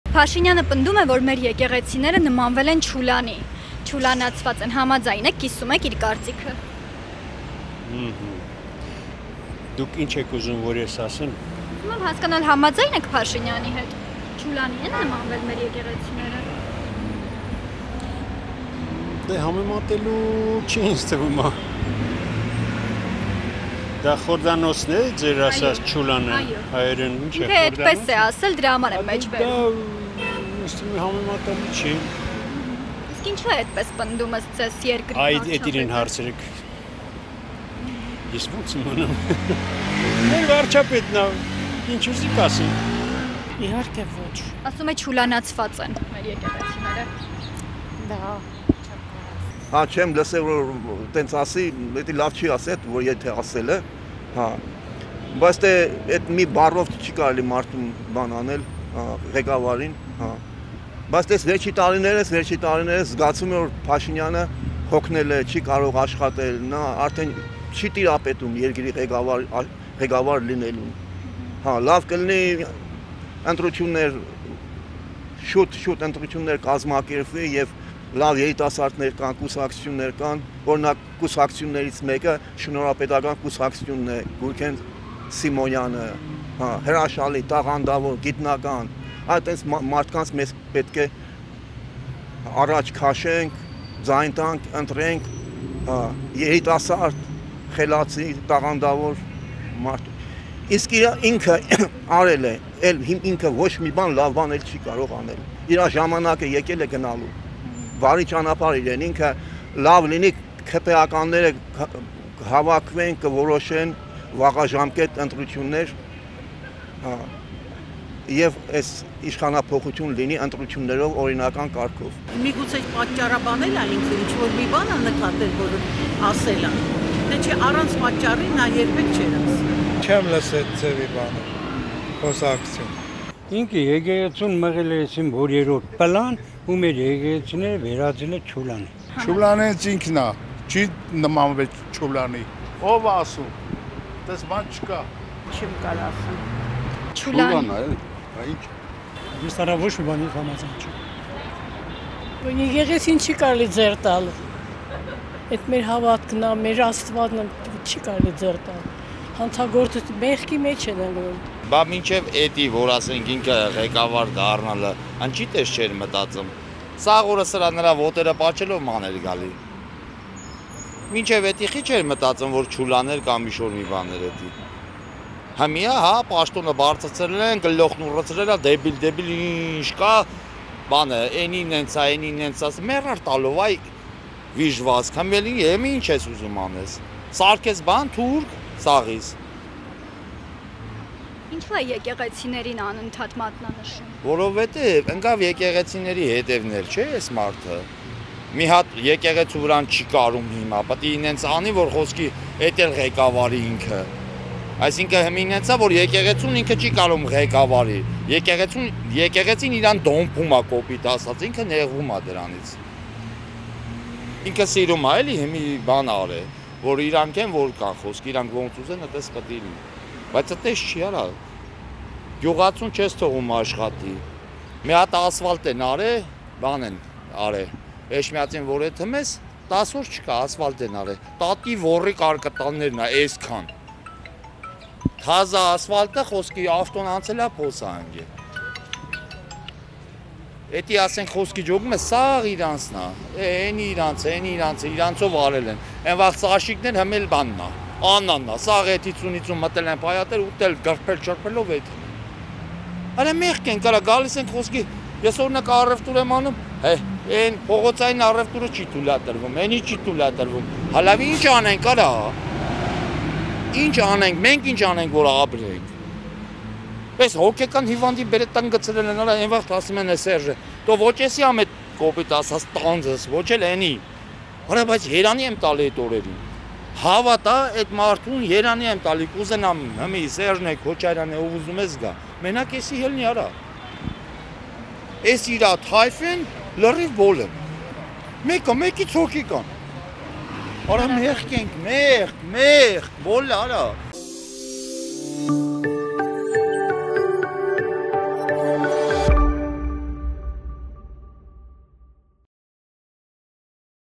Փաշինյանը պնդում է, որ մեր եկեղեցիները նմանվել են չուլանի, չուլանացված են, համաձայն եք, կիսում եք իր կարծիքը։ Դուք ինչ եք ուզում, որ ես ասեմ։ Ուզում եմ հասկանալ, համաձայն եք Փաշինյանի հետ, չուլանի են նմանվել մեր եկեղեցիները։ Դե համեմատելու չի ինձ թվում է։ Դա խորդանոցն է, ձեր ասած չուլանը, հայերեն ինչ է խորդանոց։ Թե այդպես է ասել, դրա համար եմ մեջ բերում։ Դա համեմատելու չի։ Իսկ ինչու է այդպես պնդում ըստ ձեզ երկրի Այդ իրեն հարցրեք։ Ես ո՞նց իմանամ։ Մեր վարչապետն է, ինչ ուզի ասի։ Իհարկե ոչ։ Ասում է չուլանացված են մեր եկեղեցիները։ Դա Հա, չեմ լսել, որ տենց ասի, դա լավ չի ասել, որ եթե ասել է, հա։ Բայց դե այդ մի բառով չի կարելի մարդուն բան անել, ղեկավարին, հա։ Բայց դες վերջի տարիներս զգացում է, որ Փաշինյանը հոգնել է, չի կարող աշխատել, նա արդեն չի տիրապետում երկրի ղեկավար լինելուն։ Հա, լավ կլինի ընտրություններ շուտ ընտրություններ կազմակերպվի եւ լավ երիտասարդներ կան, կուսակցություններ կան, օրինակ կուսակցություններից մեկը շնորհապետական կուսակցությունն է, Գուրգեն Սիմոնյանը, հա, հրաշալի, տաղանդավոր, գիտնական, այդպես մարդկանց մեզ պետք է առաջ քաշենք, ձայն տանք, ընտրենք, հա, երիտասարդ, խելացի, տաղանդավոր մարդ։ Իսկ ինքը արել է, ինքը ոչ մի բան լավ բան էլ չի կարող անել։ Իր ժամանակը եկել է գնալու։ Բարի ճանապարհ իրեն, ինքը լավ լինի քպեականները հավաքվեն, կորոշեն վաղաժամկետ ընտրություններ, հա, եւ այս իշխանափոխություն լինի ընտրություններով օրինական կարգով։ Միգուցե պատճառաբանել է ինքը ինչ-որ մի բան է նկատել, որ ասել է։ Դե չէ առանց պատճառի նա երբեք չէր ասել։ Չեմ լսել ձևի բանը, խոսակցություն։ Ինքը եկեղեցուն մղել է այսին որ երրորդ պլան ու մեր եկեղեցիները վերածել է չուլանի։ Չուլանը ինքն է, չի նմանվել չուլանի։ Ով ասում։ Դες բան չկա։ Չեմ կարող ասել։ Չուլան։ Ինչ։ Ես տարա ոչ մի բանի համաձայն չեմ։ Որ եկեղեցին չի կարելի ձեռ տալ։ Այդ մեր հավատքն է, մեր Աստվածն է, չի կարելի ձեռ տալ։ Հանցագործը մեղքի մեջ են ընկնում։ Բա մինչև էդի, որ ասենք ինքը ղեկավար դառնալը, անչի տես չէր մտածում։ Սաղ օրը սրա նրա ոտերը պաչելով մաներ գալի։ Մինչև էդի խի չէր մտածում, որ չուլաներ կամ իշոր մի բաներ էդի։ Համիա, հա, պաշտոնը բարձրացրել են, գլոխն ուռացրել է, դեբիլ ինչ կա, բանը, էնին նենց ասը, մեռար տալով, այ վիժված, համելի եմ ինչ ես ուզում անես։ Սարքես բան, թուրք, սաղիս։ Ինչու է եկեղեցիներին անընդհատ մատնանշում։ Որովհետև ընկավ եկեղեցիների հետևներ, չէ՞ այս մարդը։ Մի հատ եկեղեցու վրան չի կարում հիմա, պետք է ինենց անի, որ խոսքի էդ էլ ղեկավարի ինքը։ Այսինքն հիմինեցա, որ եկեղեցուն ինքը չի կարող ղեկավարի։ Եկեղեցին իրան դոմփում է կոպիտ ասած, ինքը նեղվում է դրանից։ Ինքը սիրում է, էլի հիմի բան արե, որ իրանք են որ կան խոսք, իրանք ոնց ուզեն, այդպես պետք է լինի։ Բայց այդպես չի արա։ Գյուղացուն չես թողում աշխատի։ Մի հատ ասֆալտ են արե, բան են արե։ Էշմիածին որ է թմես, 10 օր չկա, ասֆալտ են արե։ Տատի ոռի կարկտաններն է այսքան։ Թազա ասֆալտը խոսքի ավտոն անցել է փոսահանգ է։ Էդի ասենք խոսքի ջոգում է սաղ իրանցն է։ Իրանցով արել են։ Այն վաղ աշիկներ հմել բանն է։ Անանա, սաղ էթից մտել են պայատեր, ուտել, գրպել-չրպելով էթ։ Արա մեղք են կարա գալիս են խոսքի, ես օրնակ առևտուր եմ անում, են փողոցային առևտուրը չի թույլատրվում, էնի չի թույլատրվում, հալավի ինչ անենք արա, ինչ անենք, մենք ինչ անենք, որ ապրենք։ Պես հոգեկան հիվանդի բերետան գծրել են, այն վաղտ ասում են է Սերժը, տո ոչ էսի ամետ կոպիտ ասած տանձս, ոչ էլ էնի, արա բայց երանի եմ տալի էտ օրերին։ Հավատա այդ մարդուն երանի եմ տալի, կուզենամ հմի Սերժն է, Քոչարյան է, ով ուզում ես գա, մենակ էսի հելնի արա։ Էս իրա թայֆեն լրիվ բոլ եմ, մեկից հոգի կան, արա մեղք ենք, մեղք, բոլ արա։